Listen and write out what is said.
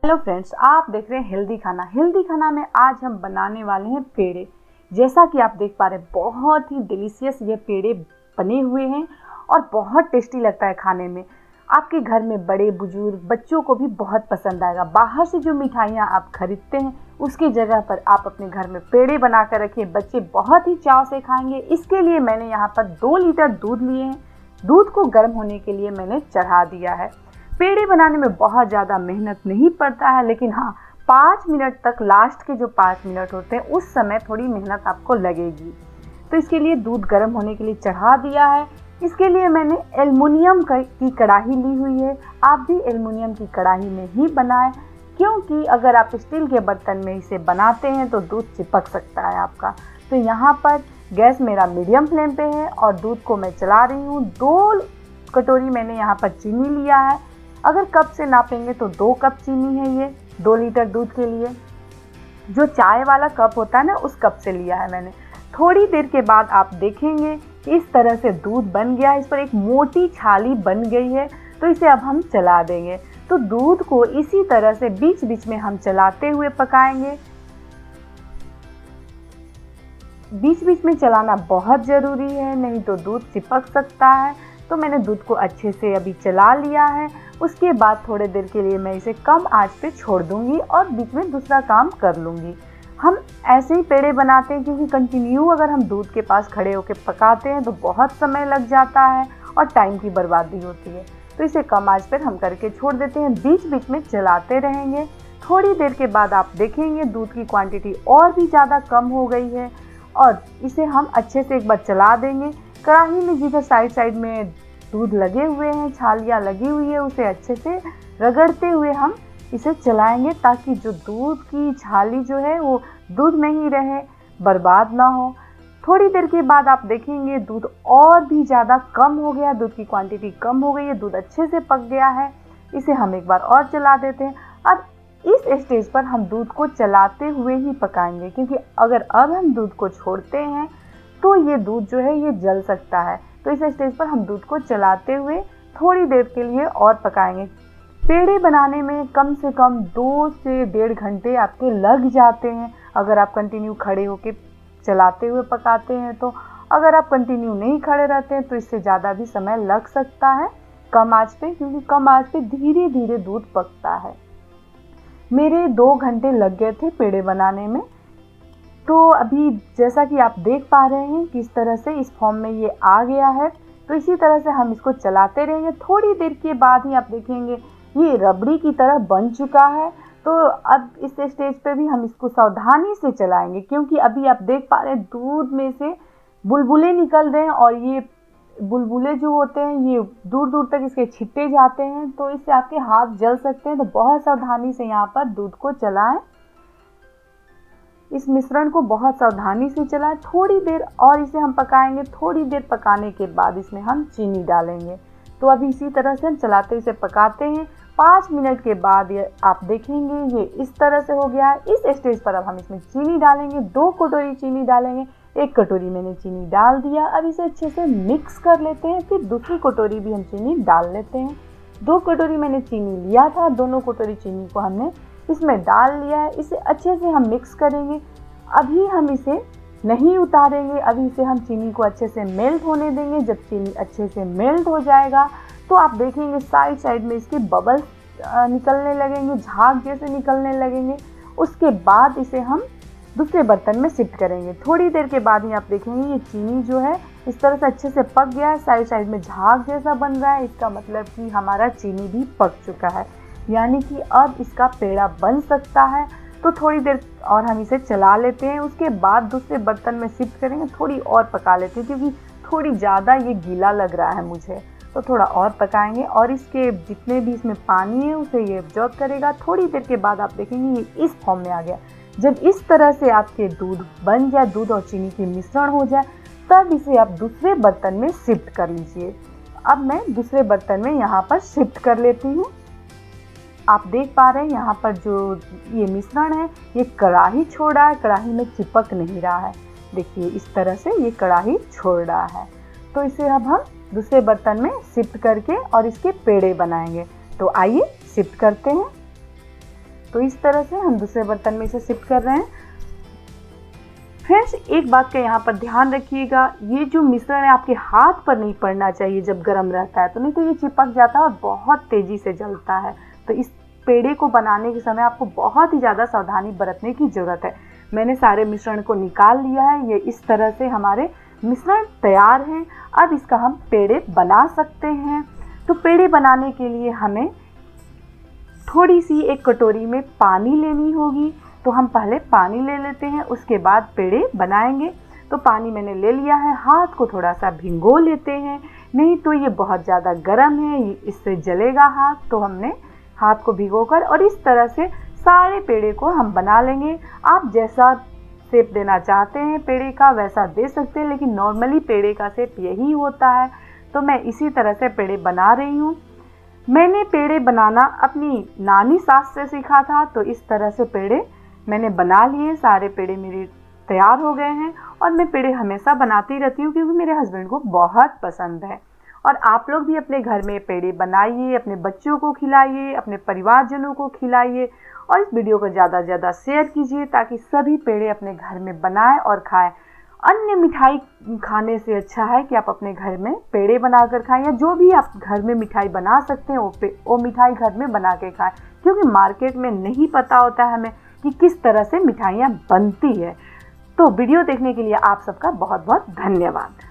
Hello friends, आप देख रहे हैं हेल्दी खाना। हेल्दी खाना में आज हम बनाने वाले हैं पेड़े। जैसा कि आप देख पा रहे हैं, बहुत ही डिलीशियस ये पेड़े बने हुए हैं और बहुत टेस्टी लगता है खाने में। आपके घर में बड़े बुजुर्ग बच्चों को भी बहुत पसंद आएगा। बाहर से जो मिठाइयाँ आप खरीदते हैं उसकी जगह पर आप अपने घर में पेड़े बना कर रखिए, बच्चे बहुत ही चाव से खाएंगे। इसके लिए मैंने यहाँ पर 2 लीटर दूध लिए हैं। दूध को गर्म होने के लिए मैंने चढ़ा दिया है। पेड़े बनाने में बहुत ज़्यादा मेहनत नहीं पड़ता है, लेकिन हाँ 5 मिनट तक, लास्ट के जो 5 मिनट होते हैं उस समय थोड़ी मेहनत आपको लगेगी। तो इसके लिए दूध गर्म होने के लिए चढ़ा दिया है। इसके लिए मैंने एल्युमिनियम की कढ़ाई ली हुई है। आप भी एल्युमिनियम की कढ़ाई में ही बनाएं, क्योंकि अगर आप स्टील के बर्तन में इसे बनाते हैं तो दूध चिपक सकता है आपका। तो यहाँ पर गैस मेरा मीडियम फ्लेम पे है और दूध को मैं चला रही हूँ। 2 कटोरी मैंने यहाँ पर चीनी लिया है। अगर कप से नापेंगे तो 2 कप चीनी है ये 2 लीटर दूध के लिए। जो चाय वाला कप होता है ना, उस कप से लिया है मैंने। थोड़ी देर के बाद आप देखेंगे कि इस तरह से दूध बन गया है। इस पर एक मोटी छाली बन गई है, तो इसे अब हम चला देंगे। तो दूध को इसी तरह से बीच बीच में हम चलाते हुए पकाएंगे। बीच बीच में चलाना बहुत ज़रूरी है, नहीं तो दूध चिपक सकता है। तो मैंने दूध को अच्छे से अभी चला लिया है। उसके बाद थोड़ी देर के लिए मैं इसे कम आंच पे छोड़ दूंगी और बीच में दूसरा काम कर लूँगी। हम ऐसे ही पेड़े बनाते हैं, क्योंकि कंटिन्यू अगर हम दूध के पास खड़े होकर पकाते हैं तो बहुत समय लग जाता है और टाइम की बर्बादी होती है। तो इसे कम आंच पर हम करके छोड़ देते हैं, बीच बीच में चलाते रहेंगे। थोड़ी देर के बाद आप देखेंगे दूध की क्वांटिटी और भी ज़्यादा कम हो गई है और इसे हम अच्छे से एक बार चला देंगे। कढ़ाई में जिधर साइड में दूध लगे हुए हैं, छालियाँ लगी हुई है, उसे अच्छे से रगड़ते हुए हम इसे चलाएंगे, ताकि जो दूध की छाली जो है वो दूध में ही रहे, बर्बाद ना हो। थोड़ी देर के बाद आप देखेंगे दूध और भी ज़्यादा कम हो गया, दूध की क्वांटिटी कम हो गई है, दूध अच्छे से पक गया है। इसे हम एक बार और चला देते हैं। अब इस स्टेज पर हम दूध को चलाते हुए ही पकाएंगे, क्योंकि अगर अब हम दूध को छोड़ते हैं तो ये दूध जो है ये जल सकता है। तो इस स्टेज पर हम दूध को चलाते हुए थोड़ी देर के लिए और पकाएंगे। पेड़े बनाने में कम से कम 2 से 1.5 घंटे आपके लग जाते हैं, अगर आप कंटिन्यू खड़े होकर चलाते हुए पकाते हैं तो। अगर आप कंटिन्यू नहीं खड़े रहते हैं तो इससे ज़्यादा भी समय लग सकता है कम आंच पे, क्योंकि कम आंच पे धीरे धीरे दूध पकता है। मेरे 2 घंटे लग गए थे पेड़े बनाने में। तो अभी जैसा कि आप देख पा रहे हैं किस तरह से इस फॉर्म में ये आ गया है। तो इसी तरह से हम इसको चलाते रहेंगे। थोड़ी देर के बाद ही आप देखेंगे ये रबड़ी की तरह बन चुका है। तो अब इस स्टेज पे भी हम इसको सावधानी से चलाएंगे, क्योंकि अभी आप देख पा रहे हैं दूध में से बुलबुले निकल रहे हैं और ये बुलबुले जो होते हैं ये दूर दूर तक इसके छिट्टे जाते हैं, तो इससे आपके हाथ जल सकते हैं। तो बहुत सावधानी से यहाँ पर दूध को चलाएं। इस मिश्रण को बहुत सावधानी से चलाएं। थोड़ी देर और इसे हम पकाएंगे। थोड़ी देर पकाने के बाद इसमें हम चीनी डालेंगे। तो अभी इसी तरह से हम चलाते इसे पकाते हैं। 5 मिनट के बाद ये आप देखेंगे ये इस तरह से हो गया है। इस स्टेज पर अब हम इसमें चीनी डालेंगे। 2 कटोरी चीनी डालेंगे। 1 कटोरी मैंने चीनी डाल दिया। अब इसे अच्छे से मिक्स कर लेते हैं। फिर दूसरी कटोरी भी हम चीनी डाल लेते हैं। 2 कटोरी मैंने चीनी लिया था, दोनों कटोरी चीनी को हमने इसमें डाल लिया है। इसे अच्छे से हम मिक्स करेंगे। अभी हम इसे नहीं उतारेंगे, अभी इसे हम चीनी को अच्छे से मेल्ट होने देंगे। जब चीनी अच्छे से मेल्ट हो जाएगा तो आप देखेंगे साइड में इसके बबल्स निकलने लगेंगे, झाग जैसे निकलने लगेंगे। उसके बाद इसे हम दूसरे बर्तन में शिफ्ट करेंगे। थोड़ी देर के बाद ही आप देखेंगे ये चीनी जो है इस तरह से अच्छे से पक गया है, साइड में झाग जैसा बन रहा है। इसका मतलब कि हमारा चीनी भी पक चुका है, यानी कि अब इसका पेड़ा बन सकता है। तो थोड़ी देर और हम इसे चला लेते हैं। उसके बाद दूसरे बर्तन में शिफ्ट करेंगे। थोड़ी और पका लेते हैं, क्योंकि थोड़ी ज़्यादा ये गीला लग रहा है मुझे, तो थोड़ा और पकाएंगे और इसके जितने भी इसमें पानी है उसे ये एब्जॉर्ब करेगा। थोड़ी देर के बाद आप देखेंगे ये इस फॉर्म में आ गया। जब इस तरह से आपके दूध बन जाए, दूध और चीनी की मिश्रण हो जाए, तब इसे आप दूसरे बर्तन में शिफ्ट कर लीजिए। अब मैं दूसरे बर्तन में यहाँ पर शिफ्ट कर लेती हूँ। आप देख पा रहे हैं यहाँ पर जो ये मिश्रण है ये कढ़ाई छोड़ रहा है, कढ़ाई में चिपक नहीं रहा है। देखिए इस तरह से ये कढ़ाई छोड़ रहा है। तो इसे अब हम दूसरे बर्तन में शिफ्ट करके और इसके पेड़े बनाएंगे। तो आइए शिफ्ट करते हैं। तो इस तरह से हम दूसरे बर्तन में इसे शिफ्ट कर रहे हैं। फ्रेंड्स, एक बात का यहाँ पर ध्यान रखिएगा, ये जो मिश्रण है आपके हाथ पर नहीं पड़ना चाहिए जब गर्म रहता है, तो नहीं तो ये चिपक जाता है और बहुत तेज़ी से जलता है। तो इस पेड़े को बनाने के समय आपको बहुत ही ज़्यादा सावधानी बरतने की ज़रूरत है। मैंने सारे मिश्रण को निकाल लिया है। ये इस तरह से हमारे मिश्रण तैयार हैं। अब इसका हम पेड़े बना सकते हैं। तो पेड़े बनाने के लिए हमें थोड़ी सी एक कटोरी में पानी लेनी होगी। तो हम पहले पानी ले लेते हैं, उसके बाद पेड़े बनाएंगे। तो पानी मैंने ले लिया है, हाथ को थोड़ा सा भिगो लेते हैं, नहीं तो ये बहुत ज़्यादा गर्म है, इससे जलेगा हाथ। तो हमने हाथ को भिगोकर और इस तरह से सारे पेड़े को हम बना लेंगे। आप जैसा शेप देना चाहते हैं पेड़े का वैसा दे सकते हैं, लेकिन नॉर्मली पेड़े का शेप यही होता है। तो मैं इसी तरह से पेड़े बना रही हूँ। मैंने पेड़े बनाना अपनी नानी सास से सीखा था। तो इस तरह से पेड़े मैंने बना लिए। सारे पेड़े मेरे तैयार हो गए हैं और मैं पेड़े हमेशा बनाती रहती हूँ क्योंकि मेरे हस्बैंड को बहुत पसंद है। और आप लोग भी अपने घर में पेड़े बनाइए, अपने बच्चों को खिलाइए, अपने परिवारजनों को खिलाइए और इस वीडियो को ज़्यादा से ज़्यादा शेयर कीजिए ताकि सभी पेड़े अपने घर में बनाएं और खाएं। अन्य मिठाई खाने से अच्छा है कि आप अपने घर में पेड़े बनाकर खाएं, या जो भी आप घर में मिठाई बना सकते हैं वो मिठाई घर में बना के खाएं, क्योंकि मार्केट में नहीं पता होता है हमें कि किस तरह से मिठाइयाँ बनती है। तो वीडियो देखने के लिए आप सबका बहुत बहुत धन्यवाद।